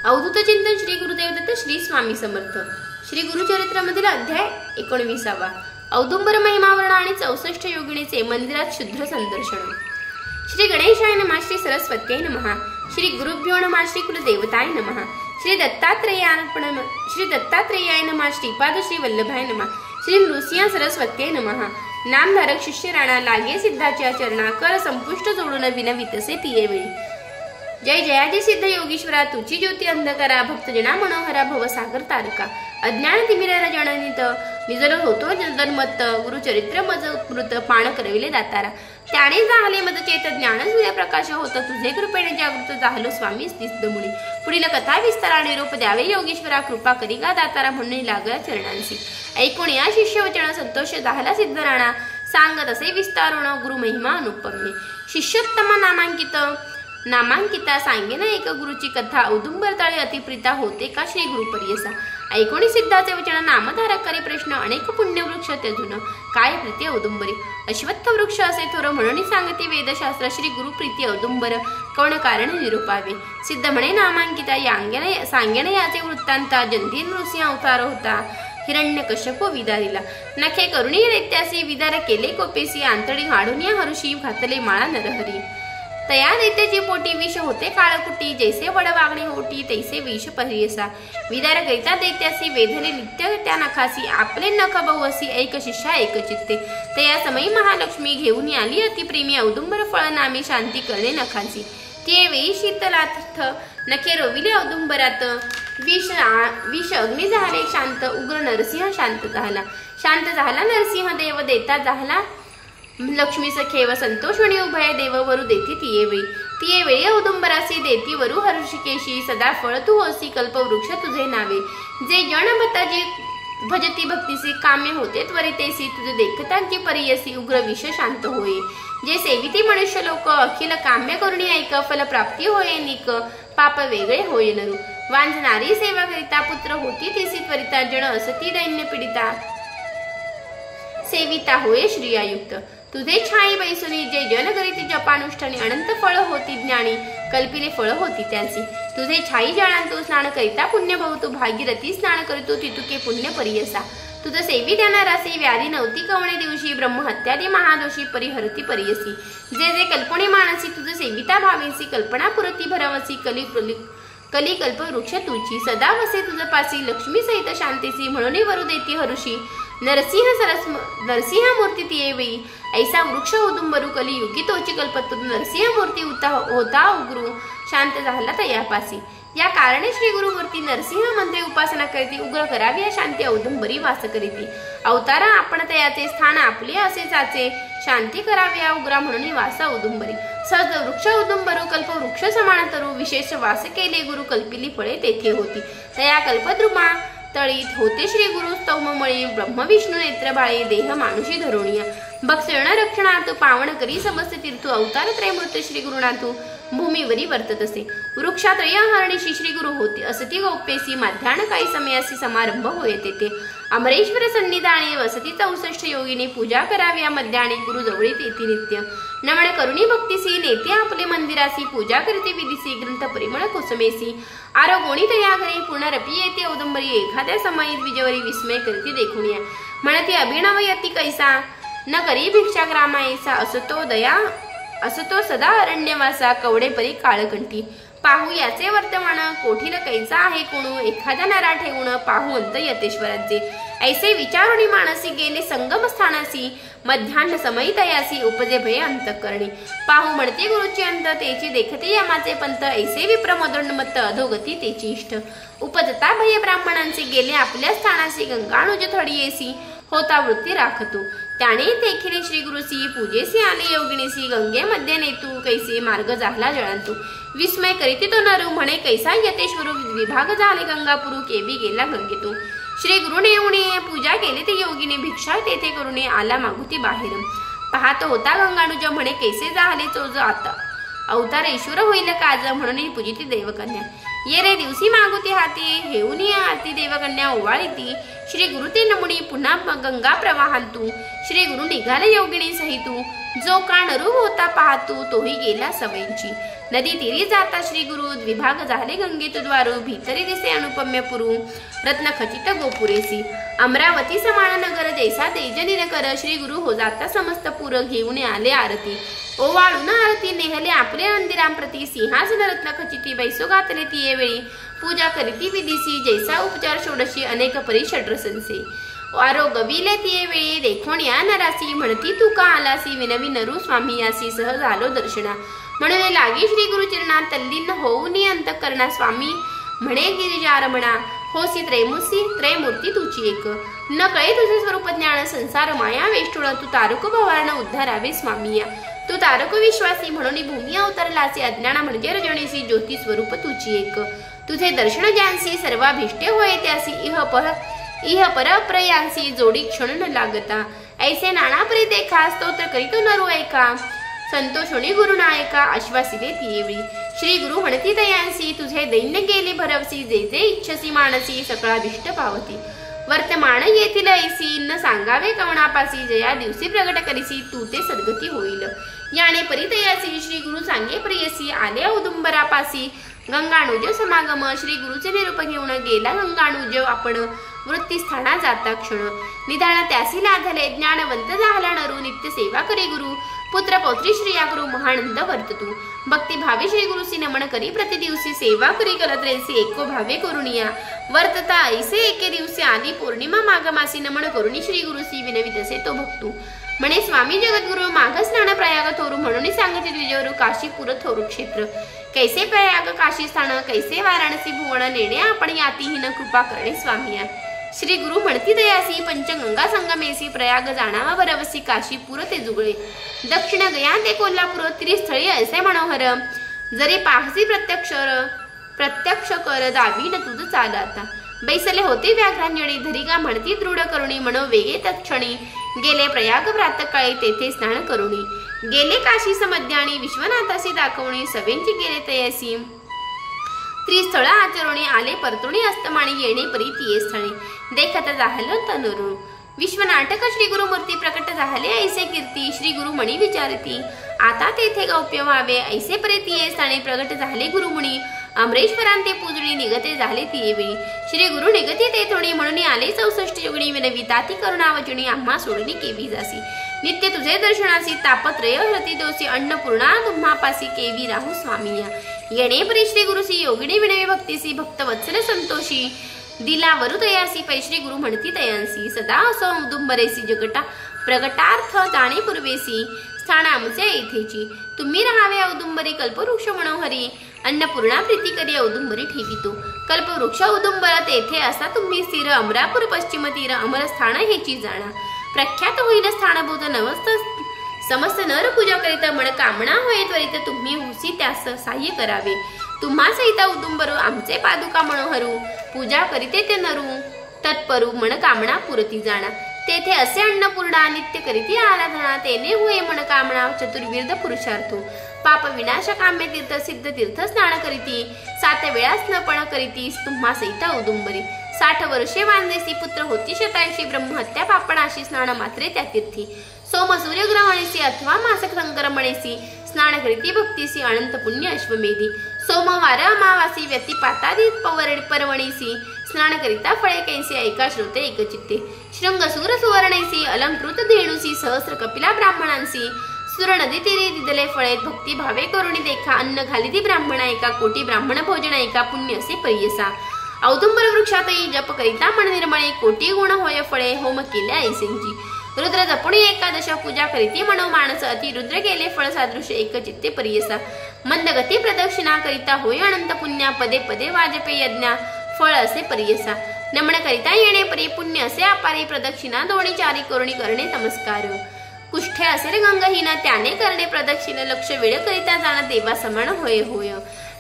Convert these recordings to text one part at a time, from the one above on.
अवधूत चिंतन श्री गुरुदेव दत्त श्री स्वामी समर्थ श्री गुरुचरित्रामधील अध्याय 19वा औदुंबर महिमावरण आणि 64 योगिनीचे मंदिरात शुद्ध संदर्शन। श्री गणेशाय नमः, श्री सरस्वत्यै नमः, श्री गुरुभ्यो नमः, श्री कुलदेवताय नमः, श्री दत्तात्रेयाय नमः, श्रीपाद श्री वल्लभाय नमः, श्री नृसिंह सरस्वत्यै नमः। नामधारक शिष्य राणा लागे सिद्धाच्या चरणा कर संपुष्ट जोडून विनवितसे तिये वेळी। जय जयाजी सिद्ध योगीश्वरा तुची ज्योती अंधकारा भक्तजना मनोहरा भवसागर तारका। अज्ञान तिमिरा जणनित निजल होतो जन्मत गुरुचरित्र मज उत्मृत पाण करविले दातारा। त्याने झाले मज चेत ज्ञान सूर्यप्रकाश होत तुझे कृपेने जागृत झालो स्वामी स्थितमुनी। पुढील कथा विस्ताराने रूप द्यावे योगीश्वरा कृपा करी गा दातारा म्हणून लागला चरणांसी। ऐकून या शिष्यवचन संतोष झाला सिद्ध राणा सांगत असे विस्तारून गुरु महिमा अनुपमे। शिष्योत्तम नामांकिता सांगेन एक गुरुची कथा औदुंबर तळे अतिप्रिता होते का श्री गुरुपर्यसा। ऐकोणी सिद्धाचे वचन नामधारक करी प्रश्न अनेक पुण्य वृक्ष त्यजून काय प्रीती औदुंबरी। अश्वत्थ वृक्ष असे थोर म्हणून सांगते वेदशास्त्र श्री गुरु प्रीती औदुंबर कोण कारण निरूपावे। सिद्ध म्हणे नामांकिता सांगेन याचे वृत्तांता जंती नृसिंह अवतार होता हिरण्यकश्यपो विदारिला। नखे करुणी दैत्यासी विदार केले कोपेसी आंतडी हाडून हरुषी घातले माळा नरहरी। तया दैत्याची पोटी विष होते काळकुटी जैसे वड वागणे होती तैसे विष परियसा। विदार करिता दैत्यासी वेधले नित्य त्या नखासी आपले नख बहुअसी ऐक शिष्या एक चित्ते। तया समयी महालक्ष्मी घेऊन आली अतिप्रेमी औदुंबर फळ नामी शांती करणे नखांची। ते वेळी शीतलार्थ नखे रोविले औदुंबरात विष अग्नी झाले शांत उग्र नरसिंह शांत झाला नरसिंह देव देता झाला लक्ष्मी सखेव संतोषणी उभय देव वरु देती तिये वेळी औदुंबरासी देती वरु हर्षिकेशी सदा फळ तू होसी कल्पवृक्ष तुझे नावे। जे जन भजती भक्तीसी काम्य होते त्वरितेसी तुझे देखतांची परियसी उग्र विष शांत होये। जे सेविती मनुष्य लोक अखिल काम्य करुणी ऐक फल प्राप्ती होये निक पाप वेगळे होय नरू। वांझणारी सेवा करिता पुत्र होती तिसी त्वरिता जन असती दैन्य पीडिता सेविता होय श्रियायुक्त। तुझे छाई बैसुनी जे जन करीती जपानुष्ठानी अनंत फळ होती ज्ञानी कल्पिले फळ होती त्यांची। तुझे छाई जळांतू स्नान करिता पुण्य बहुतू भागीरथी स्नान करितो तितुके पुण्य परियसा। तुझ सेवी त्यांना रासी व्याधी नव्हती कवणे दिवशी ब्रह्महत्यादी महादोषी परिहरती परियसी। जे जे कल्पणे मानसी तुझ सेविता भावेसी कल्पना पुरती भरवसी कली कल्प वृक्ष तुची सदा वसे तुझ पासी लक्ष्मी सहित शांतीसी म्हणून वरु देती हरुषी नरसिंह मूर्ती तिये वेळी। ऐसा वृक्ष औदुंबरू कली युगी तोची कल्पतु नरसिंह मूर्ती होता उग्रू शांत झाला तयापासी। या कारणे श्री गुरुमूर्ती नरसिंह मंत्री उपासना करीती उग्र करावी या शांती औदुंबरी वास करीती। अवतारा आपण तयाचे स्थान आपले असे जाचे शांती करावी या उग्रा म्हणून वास औदुंबरी। सहज वृक्ष औदुंबरू कल्प वृक्ष समान तरू विशेष वास केले गुरु कल्पिली फळे तेथे होती। तया कल्पद्रुमा तळीत होते श्री गुरु स्तौममळी ब्रह्म विष्णू नेत्र बाळे देह मानुषी धरुणीय। भक्षण रक्षणातू पावन करी समस्त तीर्थ अवतार त्रयमूर्ती श्री गुरुनाथू भूमीवरी वर्तत असे। वृक्षात्रय हरणीशी श्री गुरु होते असती गोप्येसी मध्यान काही समयासी समारंभ होय तेथे। अमरेश्वर सन्निधानी वसती 64 योगिनी पूजा कराव्या मध्याने गुरु जवळी तेथे नित्य। नमन करुणी भक्तीसी नेते आपले मंदिरासी पूजा करीते विधीसी ग्रंथ परिमळ कुसमेसी। आरोगोणी तया घरी पुनरपी येते औदुंबरी एखाद्या समयीत विजवरी विस्मय करीती देखुनिया। म्हणती अभिनव यती कैसा न करी भिक्षाग्रामायसा असतो सदा अरण्यवासा कवडे परी काळकंठी। पाहू याचे वर्तमान कोठील कैसा आहे कोणू एखाद्या नरा ठेवून पाहू अंत यतेश्वरांचे। ऐसे विचारुणी मानसी गेले संगम स्थानासी मध्यान्ह समयी तयासी उपजे भय अंतःकरणी। पाहू म्हणते गुरुची अंत तेची देखते यमाचे पंत ऐसे विप्रमदोन्मत्त अधोगती तेची इष्ट। उपजता भय ब्राह्मणांचे गेले आपल्या स्थानासी गंगानुज थडियेसी होता वृत्ती राखतू। त्याने देखील श्री गुरुसी पूजेसी आले योगिनीसी गंगे मध्ये नेतू कैसे मार्ग झाला जळांतू। विस्मय करीती तो नरू म्हणे कैसा यतेश्वरू विभाग झाले गंगापुरू केवी गेला गंगेतू। श्री गुरुने येऊन पूजा केली ते योगिनी भिक्षा तेथे करुणे आला मागुती बाहेर। पाहत होता गंगानुज म्हणे कैसे झाले चोज आता अवतार ईश्वर होईल काज म्हणून पूजिती देवकन्या। ये रे दिवसी मागुती हाती हेऊन आरती देवकन्या ओवाळीती। श्री गुरु ते नमुनी पुन्हा गंगा प्रवाहांतू। श्री गुरु निघाले योगिनी सहितू जो का नरू होता पाहतू तोही गेला सवयींची। नदी तीरी जाता श्री गुरु द्विभाग झाले गंगेत द्वारू भीतरी दिसे अनुपम्य पुरू रत्न खचित गोपुरेसी अमरावती समान नगर जैसा तेजनीन कर श्री गुरु हो जाता समस्त पुर घेऊन आले आरती ओवाळून आरती नेहले आपले मंदिरांप्रती सिंहासन रत्न खचिती बैसो घातले ती वेळी पूजा करीती विधीसी जैसा उपचार षोडशी अनेक परी षड्रसंसे वारो गविले ती वेळी देखोण या नरासी म्हणती तू का आलासी विनवी नरू स्वामी यासी सहज आलो दर्शना म्हणून लागी श्री गुरुचरणात तल्लीन होऊन अंतःकरणा स्वामी म्हणे गिरिजा रमणा होसी त्रयमूर्ती तुझी एक न कळे तुझे स्वरूप ज्ञान संसार माया वेष्टुळ तू तारक भवारण उद्धारावे स्वामिया तू तारक विश्वासी म्हणून भूमी अवतरलाचे अज्ञाना म्हणजे रजणीसी ज्योती स्वरूप तुझी एक तुझे दर्शन ज्यांसी सर्वाभिष्टे होय त्यासी इह पर प्रयांसी जोडी क्षण न लागता ऐसे नाना परी देखा स्तोत्र करीतो नरू ऐका संतोषोणी गुरुनायका आश्वासिले ती वेळी श्री गुरु म्हणती दयांसी तुझे दैन्य गेले भरवसी जे जे इच्छसी मानसी सकळाभिष्ट पावती वर्तमान येथील ऐसी न सांगावे कवणापासी जया दिवशी प्रगट करीसी तू ते सद्गती होईल याने परितयासी श्री गुरु सांगे प्रियसी आले औदुंबरापासी गंगानुज समागम श्री गुरुचे निरूप घेऊन गेला गंगानुज आपण वृत्तीस्थाना जाता क्षण निधान त्यासी लाधले ज्ञानवंत झाला नरू नित्य सेवा करी गुरु पुत्र पौत्री श्रिया गुरु महानंद वर्ततू भक्ती भावे श्री गुरुसी नमन करी प्रति दिवसी सेवा करी कलत्रेसी एको भावे करुणिया वर्तता ऐसे एके दिवशी आली पौर्णिमा माघमासी नमन करुणी श्री गुरुसी विनवित असे तो भक्तू म्हणे स्वामी जगद्गुरु माघ स्नान प्रयाग थोरू म्हणून सांगते द्विजवरू काशीपुर थोरू क्षेत्र कैसे प्रयाग काशी स्थान कैसे वाराणसी भुवन नेणे आपण यातीहीन कृपा करणे स्वामिया श्री गुरु म्हणती दयासी पंचगंगा संगमेसी प्रयाग जाणावा भरवसी काशीपुर ते जुगळे दक्षिण गया ते कोल्हापूर त्रिस्थळी असे मनोहर जरी पाहसी प्रत्यक्ष कर दावी न तुझ चाल आता बैसले होते व्याघ्रांजणी धरिगा म्हणती दृढ करुणी मनोवेगे तत्क्षणी गेले प्रयाग प्रातकाळी तेथे स्नान करुणी गेले काशी समध्याणी विश्वनाथासी दाखवणी सवेंची गेले तयासी त्रिस्थळ आचरणी आले परतुणी अस्तमाणी येणे परी तिये स्थळी देखत झालं तनुरू विश्वनाटक श्री गुरु मूर्ती प्रकट झाले ऐसे कीर्ती श्री गुरु मणी विचारती आता तेथे गौप्य व्हावे ऐसे परी तिये स्थानी प्रकट झाले गुरुमुनी अमरेश्वरांते पूजणी निगते झाले तिये वेळी श्री गुरु निगती ते थोडी म्हणून आले 64 युगणी विनविता ती करुणावचणी आम्हा सोडणी केवी जासी नित्य तुझे दर्शनासी तापत्रय हरती दोसी अन्नपूर्णा तुम्हापासी केवी राहू स्वामिया येणे परी श्री गुरुसी योगिनी विनवी भक्तीसी भक्त वत्सल संतोषी दिला वरु तयासी पै श्री गुरु म्हणती तयांसी सदा असो औदुंबरेसी जगटा प्रगटार्थ जाणे पूर्वेसी स्थान आमचे इथेची तुम्ही राहावे औदुंबरी कल्पवृक्ष मनोहरी अन्नपूर्णा प्रीती करी औदुंबरी ठेवितो कल्पवृक्ष औदुंबर तेथे असा तुम्ही स्थिर अमरापूर पश्चिम तीर अमर स्थान हेची जाणा प्रख्यात होईल स्थानभूत नमस्त समस्त नर पूजा करीत मन कामना होय त्वरित तुम्ही हुसी त्यास सहाय्य करावे तुम्हा सहित औदुंबरू आमचे पादुका मनोहरू पूजा करीते ते नरू तत्परू मन कामना पुरती जाणा तेथे असे अन्नपूर्णा नित्य करीती आराधना तेने होय मन कामना चतुर्विध पुरुषार्थो पाप विनाश काम्य तीर्थ सिद्ध तीर्थ स्नान करीती 7 वेळा स्नपन करीती तुम्हा सहित औदुंबरी 60 वर्षे वांदेसी पुत्र होती शतायुषी ब्रह्महत्या पापणाशी स्नान मात्रे त्या तीर्थी सोम सूर्यग्रहणेसी अथवा मासक संक्रमणेसी स्नान करीती भक्तीसी अनंत पुण्य अश्वमेधी सोमवार अमावासी व्यतिपातादी पर्वणीसी स्नान करिता फळे कैसे ऐका श्रोते एकचित्ते शृंगसूर सुवर्णेसी अलंकृत धेणुसी सहस्र कपिला ब्राह्मणांसी सुर नदी तीरे दिदले फळे भक्ती भावे करुणी देखा अन्न घालिती ब्राह्मण एका कोटी ब्राह्मण भोजन एका पुण्य असे परियसा औदुंबर वृक्षातही जप करिता मन निर्मळे कोटी गुण होय फळे होम केल्या ऐसेंची रुद्र जपुणी एकादश पूजा करीती मनो मानस अति रुद्र गेले फळ सादृश एकचित्ते परियसा मंदगती प्रदक्षिणा करिता होय अनंत पुण्या पदे पदे वाजपेय यज्ञा फळ असे परियसा नमन करिता येणे परी पुण्य असे अपारी प्रदक्षिणा दोणी चारी करुणी करणे नमस्कार कुष्ठे असेल गंगहीन त्याने करणे प्रदक्षिण लक्ष वेळ करिता जाण देवा समान होय होय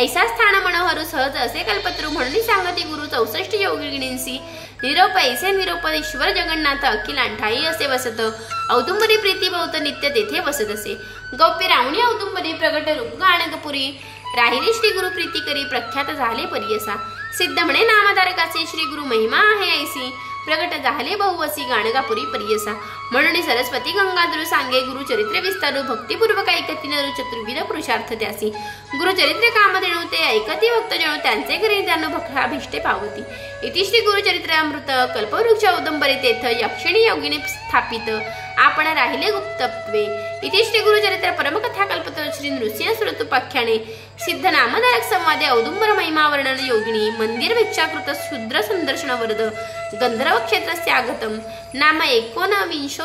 ऐसा स्थान मनोहरू सहज असे कल्पतरू म्हणून सांगती गुरु 64 योगिनींसी निरोप ऐसे निरोप ईश्वर जगन्नाथ अखिलांठाई असे वसत औदुंबरी प्रीती बहुत नित्य तेथे वसत असे गौप्य रावणी औदुंबरी प्रगट रूप गाणगपुरी राहिली श्री गुरु प्रीती करी प्रख्यात झाले परियसा सिद्ध म्हणे नामधारकाचे श्री गुरु महिमा आहे ऐसी प्रगट झाले बहुवसी गाणगापुरी परियसा म्हणून सरस्वती गंगाधर सांगे गुरुचरित्र विस्तारू भक्तिपूर्वक ऐकती नर चतुर्विध पुरुषार्थ त्यासी गुरुचरित्र कामधेनु ते ऐकती भक्त जणू त्यांचे घरी त्यानं भक्ताभिष्टे पावती इति श्री गुरुचरित्रामृत कल्पवृक्ष औदुंबरी तेथ यक्षिणी योगिनी स्थापित आपण राहिले गुप्तत्वे इति श्री गुरुचरित्र परमकथा कल्पत श्री नृसिंह सुरतुपाख्याने सिद्ध नामधारक संवादे औदुंबर महिमा वर्णन योगिनी मंदिर भिक्षाकृत शूद्र संदर्शन वरद गंधर्व क्षेत्रस्य आगतम नाम 19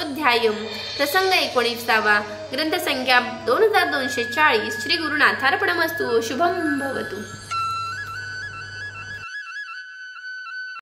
प्रसंग 19 ग्रंथ संख्या 2240 श्री गुरुनाथार्पणमस्तु शुभम भवतु।